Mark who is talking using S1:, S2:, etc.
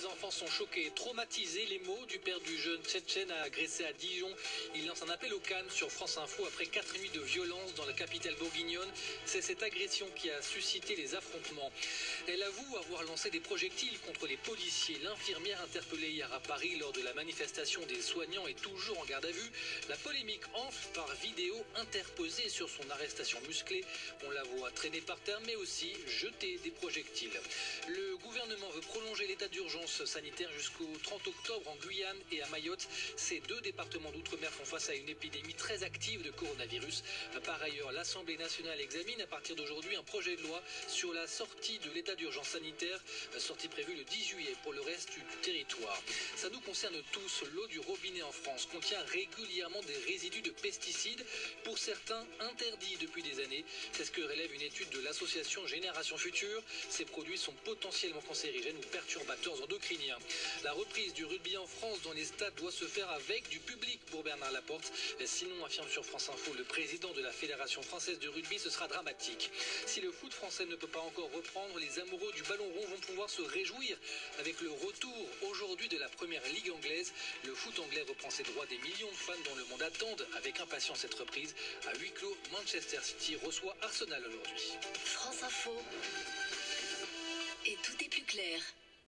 S1: Les enfants sont choqués, traumatisés. Les mots du père du jeune Tchétchène agressé à Dijon. Il lance un appel au calme sur France Info après 4 nuits de violence dans la capitale bourguignonne. C'est cette agression qui a suscité les affrontements. Elle avoue avoir lancé des projectiles contre les policiers. L'infirmière interpellée hier à Paris lors de la manifestation des soignants est toujours en garde à vue. La polémique enfle par vidéo interposée sur son arrestation musclée. On la voit traîner par terre mais aussi jeter des projectiles. Le gouvernement veut prolonger l'état d'urgence sanitaire jusqu'au 30 octobre en Guyane et à Mayotte. Ces deux départements d'outre-mer font face à une épidémie très active de coronavirus. Par ailleurs, l'Assemblée nationale examine à partir d'aujourd'hui un projet de loi sur la sortie de l'état d'urgence sanitaire, sortie prévue le 10 juillet pour le reste du territoire. Ça nous concerne tous. L'eau du robinet en France contient régulièrement des résidus de pesticides, pour certains interdits depuis des années. C'est ce que relève une étude de l'association Génération Future. Ces produits sont potentiellement cancérigènes ou perturbateurs endocriniens. La reprise du rugby en France dans les stades doit se faire avec du public pour Bernard Laporte. Sinon, affirme sur France Info le président de la Fédération française de rugby, ce sera dramatique. Si le foot français ne peut pas encore reprendre, les amoureux du ballon rond vont pouvoir se réjouir avec le retour aujourd'hui de la première ligue anglaise. Le foot anglais reprend ses droits. Des millions de fans dans le monde attendent avec impatience cette reprise. À huis clos, Manchester City reçoit Arsenal aujourd'hui.
S2: France Info. Et tout est plus clair.